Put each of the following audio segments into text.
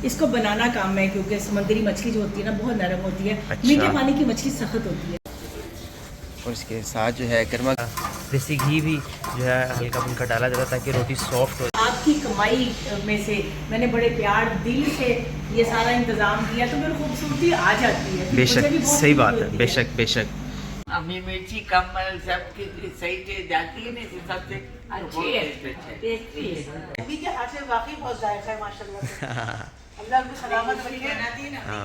इसको बनाना काम है, क्योंकि समुद्री मछली जो होती है ना बहुत नरम होती है। अच्छा। मीठे पानी की मछली सख्त होती है। और इसके साथ जो है गर्मा देसी घी भी जो है हल्का फुल्का डाला जाता है ताकि रोटी सॉफ्ट हो। आपकी कमाई में से मैंने बड़े प्यार दिल से ये सारा इंतजाम किया तो मेरी खूबसूरती आ जाती है। बेशक, मुझे भी बहुत सही खुशी बात है, होती बेशक बेशक। अभी मिर्ची कम सबकी सही से जाती है ना, सबसे अच्छी है, टेस्टी है। अभी के हाथ से वाकई बहुत जायका है माशाल्लाह। अल्लाह को सलामत रखे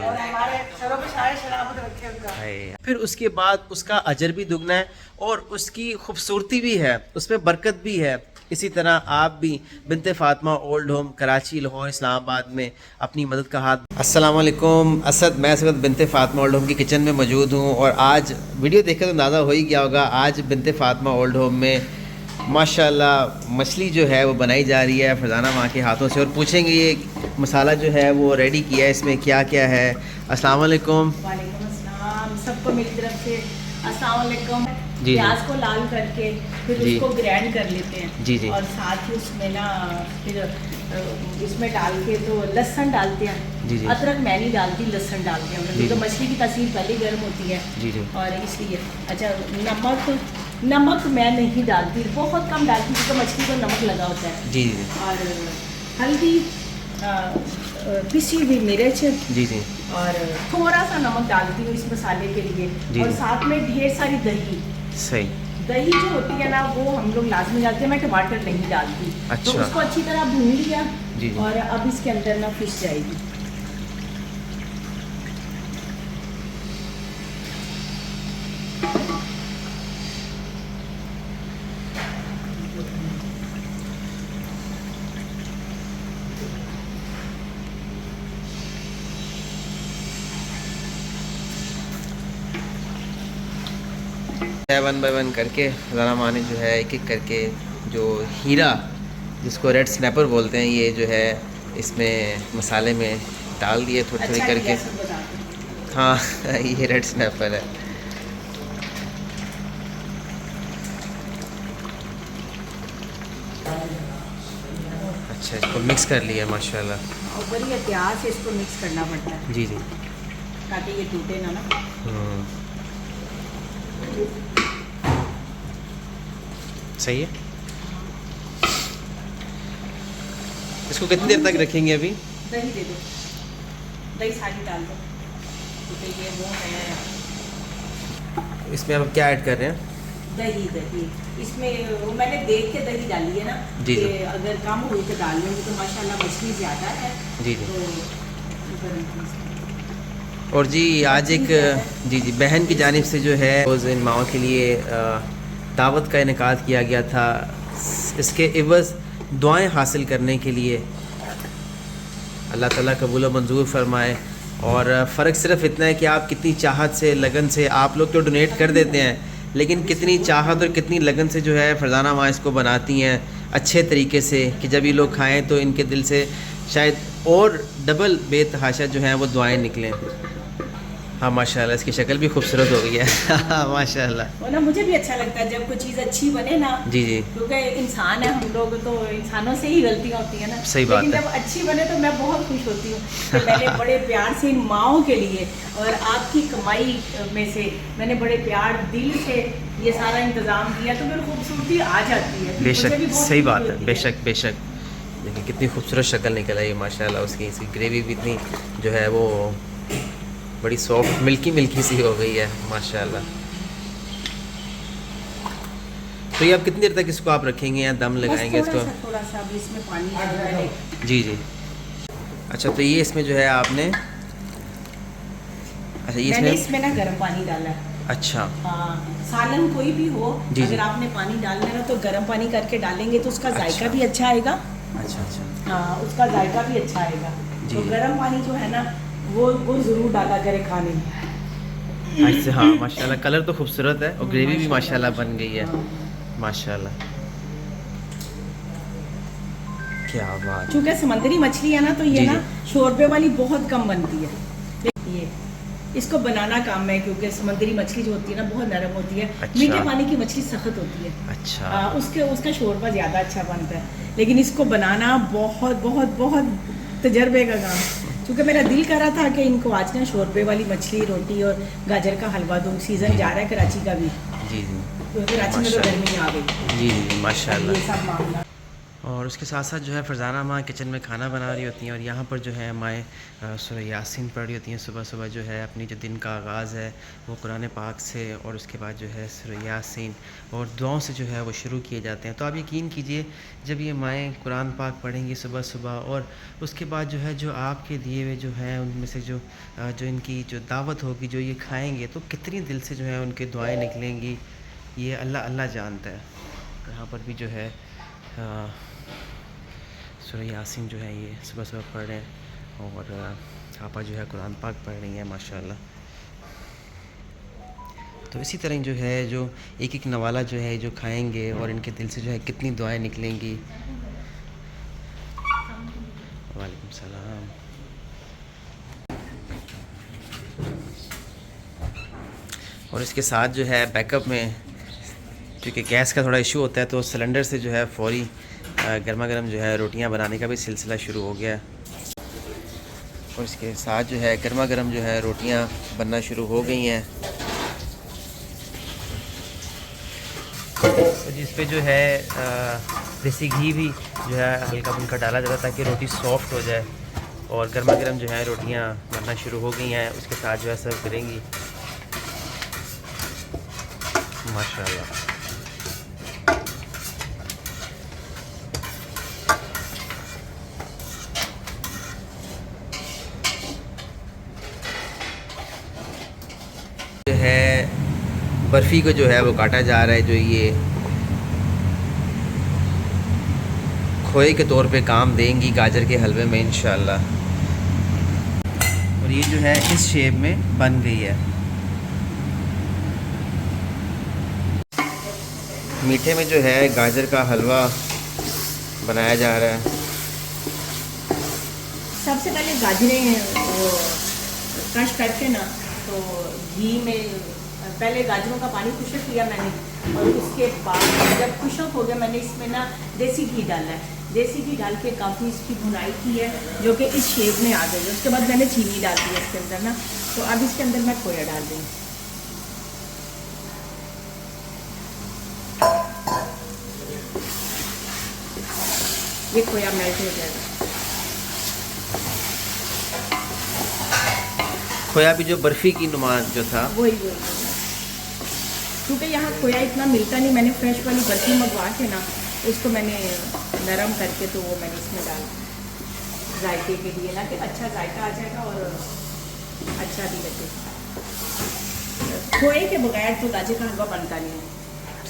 और हमारे सरों पे शायद सलामत रखे उनका। फिर उसके बाद उसका अजर भी दुगना है और उसकी खूबसूरती भी है, उसमें बरकत भी है। इसी तरह आप भी बिनते फातिमा ओल्ड होम कराची, लाहौर, इस्लामाबाद में अपनी मदद का हाथ। अस्सलाम वालेकुम असद, मैं इस वक्त बिनते फातिमा ओल्ड होम की किचन में मौजूद हूँ और आज वीडियो देखकर तो अंदाज़ा हो ही गया होगा, आज बिनते फातिमा ओल्ड होम में माशाल्लाह मछली जो है वो बनाई जा रही है फरजाना माँ के हाथों से। और पूछेंगे ये मसाला जो है वो रेडी किया है, इसमें क्या क्या है। अस्सलाम वालेकुम। वालेकुम अस्सलाम, सबको मेरी तरफ से अस्सलाम वालेकुम। जी। प्याज को लाल करके फिर जी। उसको ग्राइंड कर लेते हैं। जी जी। और साथ ही उसमें ना फिर इसमें डाल के तो लहसुन डालते हैं। जी जी। अदरक मैं नहीं डालती, लहसुन डालते हैं हम लोग, जी तो जी। मछली की तासीर पहले ही गर्म होती है। जी जी। और इसलिए अच्छा नमक मैं नहीं डालती, बहुत कम डालती क्योंकि मछली को नमक लगा होता है। जी जी। और हल्दी, पिसी हुई मिर्च जी जी। और थोड़ा सा नमक डालती हूँ इस मसाले के लिए। जी। और साथ में ढेर सारी दही। सही। दही जो होती है ना वो हम लोग लाजमी डालते हैं, मैं टमाटर नहीं डालती। अच्छा। तो उसको अच्छी तरह भून लिया। जी जी। और अब इसके अंदर ना फिश जाएगी। वन बाय वन करके फरजाना माँ ने जो है एक एक करके जो हीरा जिसको रेड स्नैपर बोलते हैं ये जो है इसमें मसाले में डाल दिए थोड़ी थोड़ी अच्छा करके। किया, सब बताती हूँ। हाँ ये रेड स्नैपर है। अच्छा, इसको मिक्स कर लिया माशाल्लाह। और बड़ी एहतियात से इसको मिक्स करना पड़ता है जी जी। ताकि ये टूटे ना। सही है। इसको कितनी देर तक रखेंगे अभी? दही दे दो, दही सारी डाल दो क्योंकि ये वो है इसमें अब क्या ऐड कर रहे हैं? दही। दही इसमें वो मैंने देख के दही डाली है ना जी कि जी। अगर कम हुई तो डाल लेंगे, तो माशाल्लाह मछली ज़्यादा है जी जी। तो और जी आज एक जी जी बहन की जानिब से जो है रोज़ इन माओं के लिए दावत का इनेकाद किया गया था। इसके इवज़ दुआएं हासिल करने के लिए अल्लाह ताला कबूल व मंजूर फरमाए। और फ़र्क सिर्फ इतना है कि आप कितनी चाहत से, लगन से, आप लोग तो डोनेट कर देते हैं, लेकिन कितनी चाहत और कितनी लगन से जो है फरजाना माँ इसको बनाती हैं अच्छे तरीके से कि जब ये लोग खाएं तो इनके दिल से शायद और डबल बेतहाशा जो हैं वो दुआएं निकलें। हाँ माशाल्लाह, इसकी शक्ल भी खूबसूरत हो गई है। माशाल्लाह। वो ना मुझे भी अच्छा लगता है जब कोई चीज़ अच्छी बने ना। जी जी। क्योंकि इंसान है हम लोग, तो इंसानों से ही गलतियाँ होती हैं ना। सही बात लेकिन है। जब अच्छी बने तो मैं बहुत खुश होती हूँ कि मैंने बड़े प्यार से इन माओं के लिए और आपकी कमाई में से मैंने बड़े प्यार दिल से ये सारा इंतज़ाम किया तो मेरी खूबसूरती आ जाती है। मुझे बेशक, भी बहुत सही खुशी बात है, होती बेशक बेशक। देखिए कितनी खूबसूरत शक्ल निकल आई है माशाल्लाह उसकी। इसकी ग्रेवी भी इतनी जो है वो बड़ी सॉफ्ट मिल्की मिल्की सी हो गई है माशाल्लाह। तो ये अब कितनी देर तक इसको आप रखेंगे या दम लगाएंगे इसको? थोड़ा सा अभी इसमें पानी है मैंने। जी जी। अच्छा, तो ये इसमें जो है आपने अच्छा ये मैंने इसमें इसमें ना गर्म पानी डाला है। अच्छा हाँ, सालन कोई भी हो जी, अगर जी। आपने पानी डालना है ना तो गर्म पानी करके डालेंगे तो उसका जायका अच्छा। भी अच्छा आएगा। अच्छा अच्छा। हाँ, उसका जायका भी अच्छा आएगा। जी। तो गर्म पानी जो है ना वो ज़रूर डाला करे खाने में। अच्छा हाँ माशाल्लाह, कलर तो खूबसूरत है और ग्रेवी भी माशाल्लाह बन गई है माशाल्लाह। क्या बात। चूँकि समंदरी मछली है ना तो ये जी, ना शोरबे वाली बहुत कम बनती है। ये इसको बनाना काम है क्योंकि समंदरी मछली जो होती है ना बहुत नरम होती है। अच्छा। मीठे पानी की मछली सख्त होती है। अच्छा। उसका शोरबा ज़्यादा अच्छा बनता है, लेकिन इसको बनाना बहुत बहुत बहुत तजर्बे का काम, क्योंकि मेरा दिल कर रहा था कि इनको आज ना शोरबे वाली मछली रोटी और गाजर का हलवा दूँ। सीज़न जा रहा है कराची का भी, जी जी क्योंकि कराची में तो गर्मी आ गई। जी जी माशाल्लाह। ये सब मामला। और उसके साथ साथ जो है फरजाना माँ किचन में खाना बना रही होती हैं और यहाँ पर जो है माएँ सूरह यासीन पढ़ रही होती हैं सुबह सुबह। जो है अपनी जो दिन का आगाज़ है वो कुरान पाक से और उसके बाद जो है सूरह यासीन और दुआओं से जो है वो शुरू किए जाते हैं। तो आप यकीन कीजिए जब ये माएँ कुरान पाक पढ़ेंगी सुबह सुबह और उसके बाद जो है जो आपके दिए हुए जो हैं उनमें से जो इनकी जो दावत होगी जो ये खाएँगे तो कितनी दिल से जो है उनकी दुआएँ निकलेंगी, ये अल्लाह अल्लाह जानता है। यहाँ पर भी जो है सूरह यासीन जो है ये सुबह सुबह पढ़ रहे हैं और आपा जो है कुरान पाक पढ़ रही हैं माशाल्लाह। तो इसी तरह जो है जो एक एक नवाला जो है जो खाएंगे और इनके दिल से जो है कितनी दुआएं निकलेंगी। वालेकुम सलाम। और इसके साथ जो है बैकअप में क्योंकि गैस का थोड़ा इशू होता है तो सिलेंडर से जो है फ़ौरी गर्मा गर्म जो है रोटियां बनाने का भी सिलसिला शुरू हो गया है। और इसके साथ जो है गर्मा गर्म जो है रोटियां बनना शुरू हो गई हैं। तो जिस पे जो है देसी घी भी जो है हल्का फुल्का डाला जाता है ताकि रोटी सॉफ्ट हो जाए। और गर्मा गर्म जो है रोटियां बनना शुरू हो गई हैं। उसके साथ जो है सर्व करेंगी माशाल्लाह। जो है बर्फ़ी को जो है वो काटा जा रहा है, जो ये खोए के तौर पे काम देंगी गाजर के हलवे में इंशाल्लाह। और ये जो है इस शेप में बन गई है। मीठे में जो है गाजर का हलवा बनाया जा रहा है। सबसे पहले गाजरें वो क्रश करके ना तो घी में पहले गाजरों का पानी खुशक किया मैंने और उसके बाद जब खुशक हो गया मैंने इसमें ना देसी घी डाला है। देसी घी डाल के काफ़ी इसकी भुनाई की है जो कि इस शेप में आ गई है। उसके बाद मैंने चीनी डाल दी है इसके अंदर ना। तो अब इसके अंदर मैं खोया डाल दूँगी। ये खोया मेल्ट हो जाएगा। खोया भी जो बर्फ़ी की नुमान जो था वही क्योंकि यहाँ खोया इतना मिलता नहीं। मैंने फ्रेश वाली बर्फ़ी मंगवा के ना उसको मैंने नरम करके तो वो मैंने इसमें डाल जायके के लिए ना कि अच्छा जायका आ जाएगा और अच्छा भी लगेगा। खोए के बगैर तो गाजर का हलवा बनता नहीं है।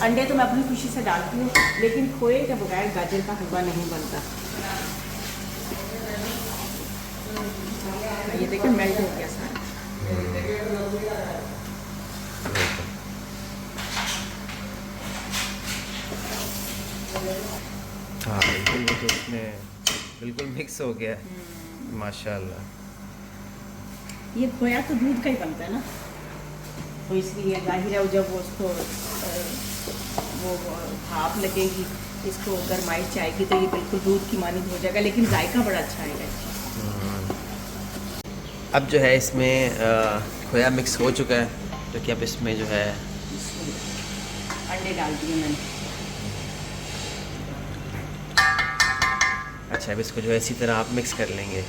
अंडे तो मैं अपनी खुशी से डालती हूँ लेकिन खोए के बगैर गाजर का हलवा नहीं बनता। ये देखिए मेल्ट हो गया सारा। हाँ बिल्कुल, वो तो उसमें बिल्कुल मिक्स हो गया माशाल्लाह। ये खोया तो दूध का ही बनता है ना, तो इसलिए जाहिर है जब वो उसको वो भाप लगेगी इसको गरमाइश आएगी तो ये बिल्कुल दूध की मानिंद हो जाएगा लेकिन जायका बड़ा अच्छा आएगा। अब जो है इसमें खोया मिक्स हो चुका है तो कि अब इसमें जो है अंडे डाल दिए मैंने। अच्छा अब इसको जो है इसी तरह आप मिक्स कर लेंगे।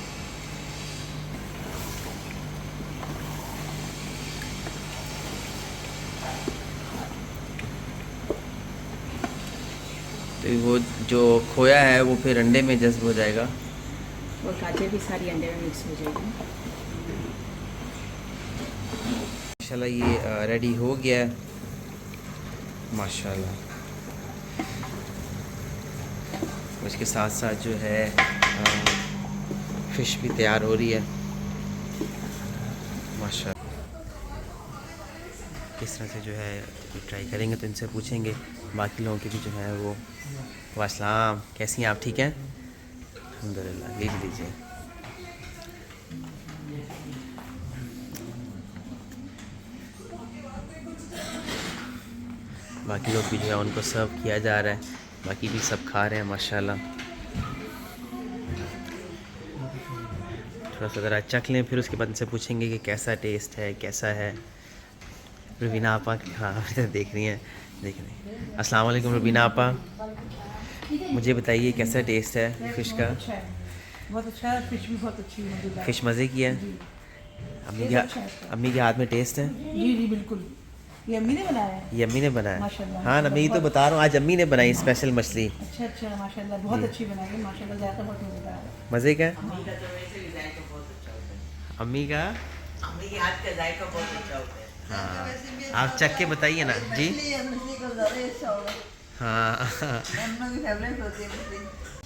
तो वो जो खोया है वो फिर अंडे में जज्ब हो जाएगा और गाजर भी सारी अंडे में मिक्स हो जाएगी। माशाल्लाह ये रेडी हो गया है माशाल्लाह। उसके साथ साथ जो है फ़िश भी तैयार हो रही है माशाल्लाह। किस तरह से जो है ट्राई करेंगे तो इनसे पूछेंगे। बाकी लोगों के भी जो है वो वासलाम, कैसी हैं आप, ठीक हैं? अल्हम्दुलिल्लाह, लीजिए। बाकी लोग भी जो है उनको सर्व किया जा रहा है। बाकी भी सब खा रहे हैं माशाल्लाह। थोड़ा सा ज़रा चख लें, फिर उसके बाद से पूछेंगे कि कैसा टेस्ट है, कैसा है। रुबीना आपा, हाँ देख रही हैं, देख रही हैं। अस्सलाम वालेकुम रुबीना आपा, मुझे बताइए कैसा टेस्ट है फ़िश का? बहुत अच्छा है, फिश भी बहुत अच्छी है। फ़िश मज़े की है? अम्मी के हाथ में टेस्ट है? जी जी बिल्कुल, ये अम्मी ने बनाया है। ये अम्मी ने बनाया? माशाल्लाह। हाँ ना, मैं ही तो बता रहा हूँ, आज अम्मी ने बनाई स्पेशल मछली। अच्छा अच्छा, माशाल्लाह बहुत अच्छी बनाई है, माशाल्लाह जायका बहुत मज़ेदार है। मज़े का? अम्मी का तो वैसे भी जायका बहुत अच्छा होता है। अम्मी का? अम्मी के हाथ का जायका बहुत अच्छा होता है। हाँ, आप चख के बताइए ना जी। मछली का ज़्यादा अच्छा होगा, हाँ हम लोग की फेवरेट होती है मछली।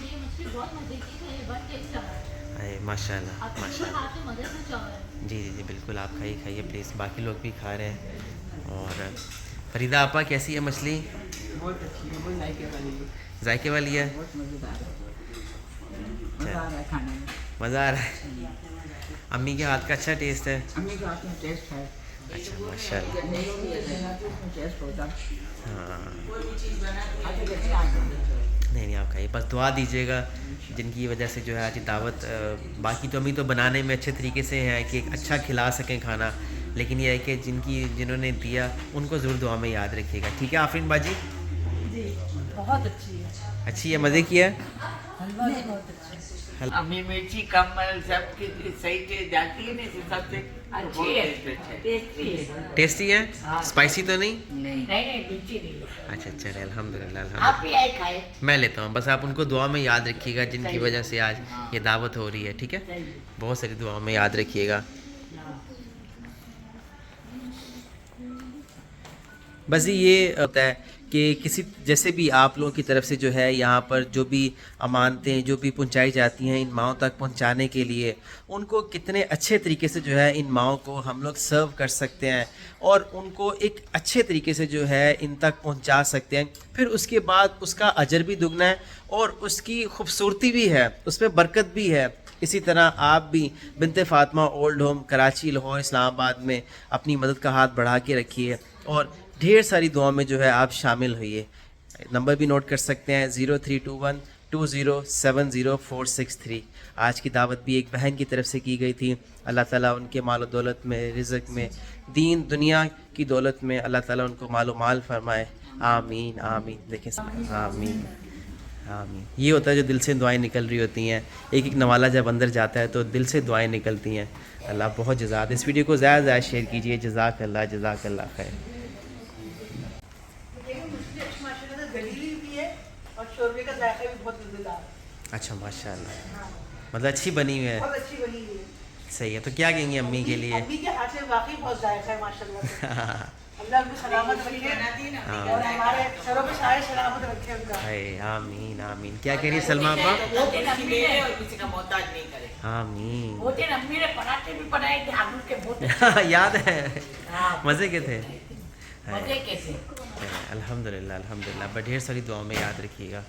ये मछली बहुत मजे की है, ये बहुत टेस्ट है। अरे माशाल्लाह आप माशाल्लाह। हाथ में मदद से चावल। जी जी जी बिल्कुल, आप खाइए खाइए प्लीज़, बाकी लोग भी खा रहे हैं। और फरीदा आपा कैसी है मछली? बहुत अच्छी है, बहुत जायके वाली है, जायके वाली है? बहुत मज़ेदार है, मज़ा आ रहा है खाने में। मज़ा आ रहा है? अम्मी के हाथ का अच्छा टेस्ट है? अम्मी के हाथ में टेस्ट है। अच्छा माशाल्लाह। उसमें टेस्ट होता है। हाँ नहीं नहीं, आप खाइए, बस दुआ दीजिएगा जिनकी वजह से जो है आज दावत, बाकी तो अम्मी तो बनाने में अच्छे तरीके से हैं कि अच्छा खिला सकें खाना, लेकिन यह है कि जिन्होंने दिया उनको ज़रूर दुआ में याद रखिएगा। ठीक है आफरीन बाजी? जी बहुत अच्छी है, अच्छी है, मज़े की है? हलवा भी बहुत अच्छा है। अम्मी मिर्ची कम सबकी सही टेस्ट जाती है, नहीं सबसे अच्छी है, टेस्टी है। टेस्टी है? हाँ। स्पाइसी तो नहीं? नहीं नहीं मिर्ची नहीं। अच्छा चले, अल्हम्दुलिल्लाह आप अल्हम्दुलिल्लाह। भी आए खाए। मैं लेता हूँ, बस आप उनको दुआ में याद रखिएगा जिनकी सही। वजह से आज हाँ। ये दावत हो रही है। ठीक है, सही। बहुत सारी दुआ में याद रखिएगा। बस ये होता है कि किसी जैसे भी आप लोगों की तरफ से जो है यहाँ पर जो भी अमानतें जो भी पहुँचाई जाती हैं इन माओं तक पहुँचाने के लिए, उनको कितने अच्छे तरीके से जो है इन माओं को हम लोग सर्व कर सकते हैं और उनको एक अच्छे तरीके से जो है इन तक पहुँचा सकते हैं, फिर उसके बाद उसका अजर भी दुगना है और उसकी खूबसूरती भी है, उसमें बरकत भी है। इसी तरह आप भी बिनते फ़ातिमा ओल्ड होम कराची, लाहौर, इस्लामाबाद में अपनी मदद का हाथ बढ़ा के रखिए और ढेर सारी दुआ में जो है आप शामिल होइए। नंबर भी नोट कर सकते हैं 0321 2070463। आज की दावत भी एक बहन की तरफ से की गई थी। अल्लाह ताला उनके माल दौलत में, रिज़्क़ में, दीन दुनिया की दौलत में अल्लाह ताला उनको मालो माल फरमाए। आमीन आमीन। देखें, आमीन आमीन। ये होता है जो दिल से दुआएं निकल रही होती हैं। एक एक नवाला जब अंदर जाता है तो दिल से दुआएं निकलती हैं। अल्लाह बहुत जज़ात। इस वीडियो को ज़्यादा से ज़्यादा शेयर कीजिए। जज़ाकल्लाह खैर। मछली अच्छी माशाल्लाह से गली हुई भी है और शोरबे का जायका भी बहुत मज़ेदार है। अच्छा माशाल्लाह, मतलब अच्छी बनी हुई है। बहुत अच्छी बनी हुई है। सही है, तो क्या कहेंगे अम्मी के लिए? अम्मी के हाथ में वाकई बहुत जायका है माशाल्लाह से। अल्लाह उनको सलामत रखे और हमारे सरों पे सारे सलामत रखे उनका। हाय आमीन आमीन। क्या कह रही है सलमा आपा? वो दिन अम्मी ने और किसी का मोहताज नहीं करे। आमीन। वो दिन अम्मी ने पराठे भी बनाए थे आलू के, बहुत याद है, हाँ। मज़े के थे। मजे कैसे। अल्हम्दुलिल्लाह अल्हम्दुलिल्लाह। बट ढेर सारी दुआओं में याद रखिएगा।